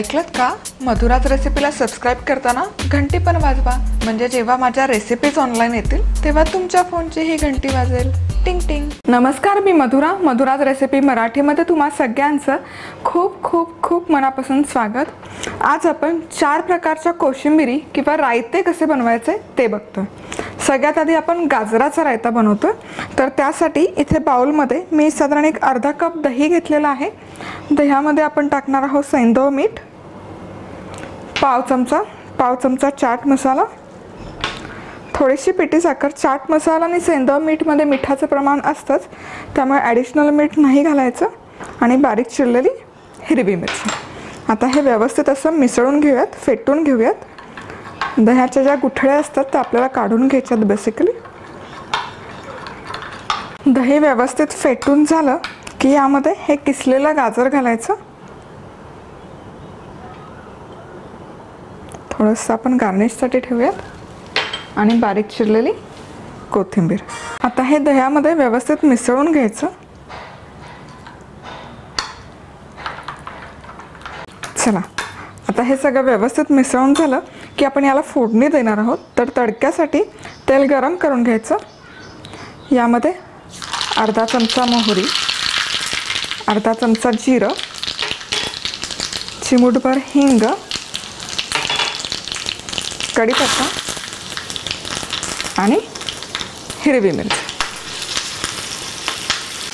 ऐकलत का? मधुराज रेसिपीला सबस्क्राइब करताना घंटी पण वाजवा, म्हणजे जेव्हा माझ्या रेसिपीज ऑनलाईन येतील तेव्हा तुमच्या फोनची ही घंटी वाजेल. टिंग टिंग. नमस्कार, मी मधुरा. मधुराज रेसिपी मराठीमध्ये तुम्हा सगळ्यांचं खूप खूप खूप मनापासून स्वागत. आज आपण 4 प्रकारच्या कोशिंबिरी किंवा रायते कसे बनवायचे ते बघतोय. सगळ्यात आधी आपण गाजराचा रायता बनवतोय. तर त्यासाठी इथे बाउलमध्ये मी साधारण एक अर्धा कप दही घेतलेला आहे. दह्यामध्ये आपण टाकणार आहोत सैंधव मीठ, पाव चमचा चाट मसाला, थोडीशी पिठी साखर. चाट मसाला आणि सैंधव मीठमध्ये मिठाचं प्रमाण असतंच, त्यामुळे ॲडिशनल मीठ नाही घालायचं. आणि बारीक चिरलेली हिरवी मिरची. आता हे व्यवस्थित असं मिसळून घेऊयात, फेटून घेऊयात. दह्याच्या ज्या गुठळ्या असतात त्या आपल्याला काढून घ्यायच्यात. बेसिकली दही व्यवस्थित फेटून झालं की यामध्ये हे किसलेलं गाजर घालायचं. थोडंसं आपण गार्निशसाठी ठेवूयात आणि बारीक चिरलेली कोथिंबीर. आता हे दह्यामध्ये व्यवस्थित मिसळून घ्यायचं. चला, आता हे सगळं व्यवस्थित मिसळून झालं की आपण याला फोडणी देणार आहोत. तर तडक्यासाठी तेल गरम करून घ्यायचं. यामध्ये अर्धा चमचा मोहरी, अर्धा चमचा जिरं, चिमूटभर हिंग, कढीपत्ता आणि हिरवी मिरची.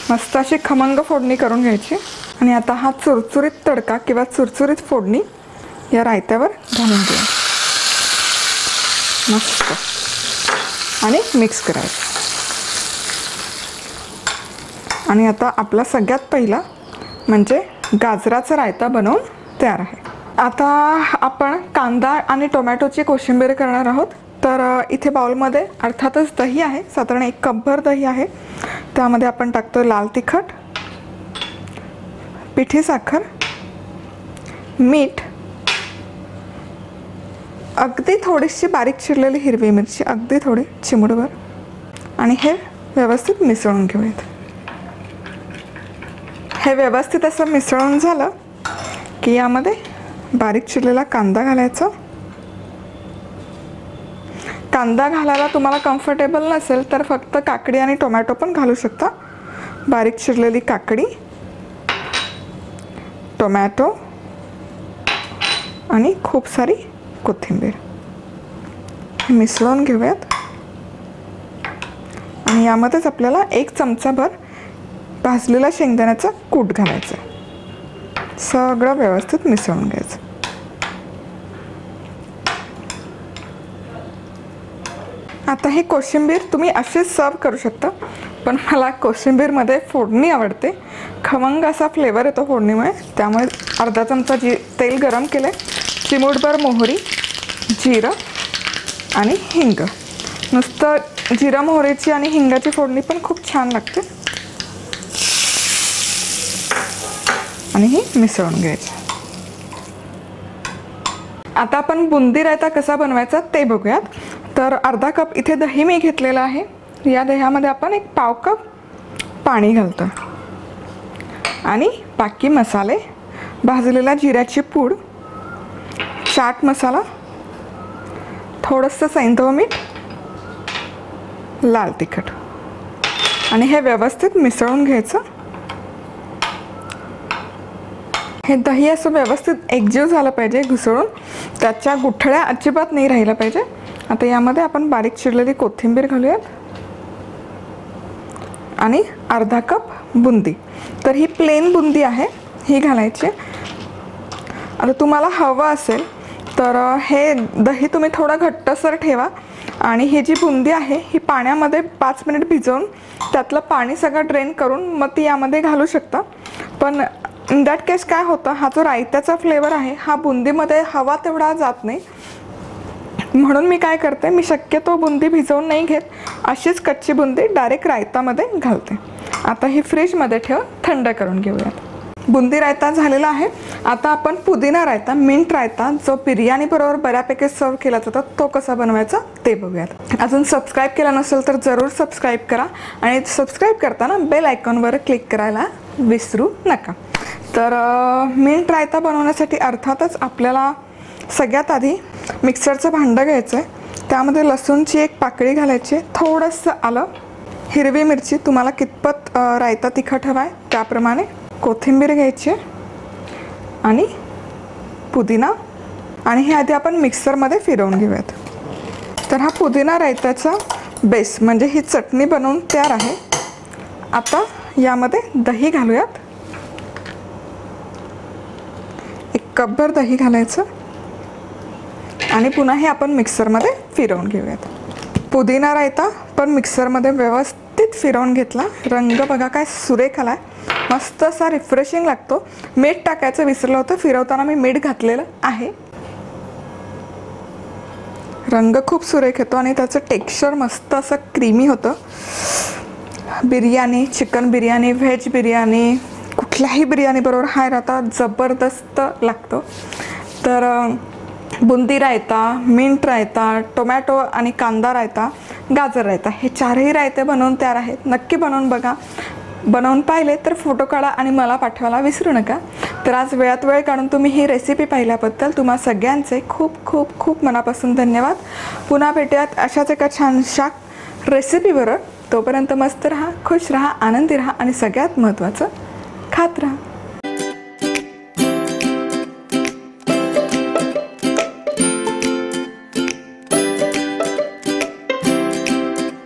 मस्त अशी खमंग फोडणी करून घ्यायची. आणि आता हा चुरचुरीत तडका किंवा चुरचुरीत फोडणी या रायत्यावर घालून घ्या. मस्त आणि मिक्स करायचं. आणि आता आपला सगळ्यात पहिला म्हणजे गाजराचा रायता बनवून तयार आहे. आता आपण कांदा आणि टोमॅटोची कोशिंबीर करणार आहोत. तर इथे बाउलमध्ये अर्थातच दही आहे, साधारण 1 कपभर दही आहे. त्यामध्ये आपण टाकतो लाल तिखट, पिठी साखर, मीठ, अगदी थोडीशी बारीक चिरलेली हिरवी मिरची, अगदी थोडी चिमूटभर. आणि हे व्यवस्थित मिसळून घेऊयात. हे व्यवस्थित असं मिसळून झालं की यामध्ये बारीक चिरलेला कांदा घालायचा. कांदा घालायला तुम्हाला कम्फर्टेबल नसेल तर फक्त काकडी आणि टोमॅटो पण घालू शकता. बारीक चिरलेली काकडी, टोमॅटो आणि खूप सारी कोथिंबीर. मिसळून घेऊयात. आणि यामध्येच आपल्याला 1 चमचाभर भाजलेला शेंगदाण्याचा कूट घालायचा. सगळं व्यवस्थित मिसळून घ्यायचं. आता हे कोशिंबीर तुम्ही अशीच सर्व करू शकता, पण मला कोशिंबीरमध्ये फोडणी आवडते. खमंग असा फ्लेवर येतो फोडणीमुळे. त्यामुळे अर्धा चमचा तेल गरम केलं, चिमूटभर मोहरी, जिरं आणि हिंग. नुसतं जिरं मोहरीची आणि हिंगाची फोडणी पण खूप छान लागते. आणि ही मिसळून घ्यायची. आता आपण बुंदी रायता कसा बनवायचा ते बघूयात. तर अर्धा कप इथे दही मी घेतलेला आहे. या दह्यामध्ये आपण 1 पाव कप पाणी घालतो. आणि बाकी मसाले, भाजलेला जिऱ्याची पूड, चाट मसाला, थोडंसं सैंधव मीठ, लाल तिखट. आणि हे व्यवस्थित मिसळून घ्यायचं. हे दही असं व्यवस्थित एकजीव झालं पाहिजे, घुसळून. त्याच्या गुठळ्या अजिबात नाही राहिल्या पाहिजे. आता यामध्ये आपण बारीक चिरलेली कोथिंबीर घालूयात. आणि अर्धा कप बुंदी. तर ही प्लेन बुंदी आहे, ही घालायची. आता तुम्हाला हवं असेल तर हे दही तुम्ही थोडं घट्टसर ठेवा. आणि ही जी बुंदी आहे ही पाण्यामध्ये 5 मिनिट भिजवून त्यातलं पाणी सगळं ड्रेन करून मग ती यामध्ये घालू शकता. पण इन दॅट केस काय होतं, हा जो रायत्याचा फ्लेवर आहे हा बुंदीमध्ये हवा तेवढा जात नाही. म्हणून मी काय करते, मी शक्यतो बुंदी भिजवून नाही घेत, अशीच कच्ची बुंदी डायरेक्ट रायतामध्ये घालते. आता ही फ्रीजमध्ये ठेवून थंड करून घेऊयात. बुंदी रायता झालेला आहे. आता आपण पुदिना रायता, मिंट रायता, जो बिर्याणी बरोबर बऱ्यापैकी सर्व केला जातो, तो कसा बनवायचा ते बघूयात. अजून सबस्क्राईब केला नसेल तर जरूर सबस्क्राईब करा. आणि सबस्क्राईब करताना बेल आयकॉनवर क्लिक करायला विसरू नका. तर मिंट रायता बनवण्यासाठी अर्थातच आपल्याला सगळ्यात आधी मिक्सरचं भांडं घ्यायचं आहे. त्यामध्ये लसूणची एक पाकळी घालायची, थोडंसं आलं, हिरवी मिरची, तुम्हाला कितपत रायता तिखट हवा आहे त्याप्रमाणे, कोथिंबीर घ्यायची आणि पुदिना, आणि हे आधी आपण मिक्सरमध्ये फिरवून घेऊयात. तर हा पुदिना रायताचा बेस म्हणजे ही चटणी बनवून तयार आहे. आता यामध्ये दही घालूयात. 1 कपभर दही घालायचं आणि पुन्हा हे आपण मिक्सरमध्ये फिरवून घेऊयात. पुदिना रायता पण मिक्सरमध्ये व्यवस्थित फिरवून घेतला. रंग बघा काय सुरेख आलाय, मस्त असा रिफ्रेशिंग लागतो. मीठ टाकायचं विसरलं होतं, फिरवताना मी मीठ घातलेलं आहे. रंग खूप सुरेख येतो आणि त्याचं टेक्स्चर मस्त असं क्रीमी होतं. बिर्याणी, चिकन बिर्याणी, व्हेज बिर्याणी, कुठल्याही बिर्याणी बरोबर हा रायता जबरदस्त लागतो. तर बुंदी रायता, मिंट रायता, टोमॅटो आणि कांदा रायता, गाजर रायता, हे 4ही रायते बनवून तयार आहेत. नक्की बनवून बघा. बनवून पाहिले तर फोटो काढा आणि मला पाठवायला विसरू नका. तर आज वेळात वेळ काढून तुम्ही ही रेसिपी पाहिल्याबद्दल तुम्हा सगळ्यांचे खूप खूप खूप मनापासून धन्यवाद. पुन्हा भेटूयात अशाच एका छानशा रेसिपीवर. तोपर्यंत मस्त राहा, खुश राहा, आनंदी राहा आणि सगळ्यात महत्त्वाचं खात राहा.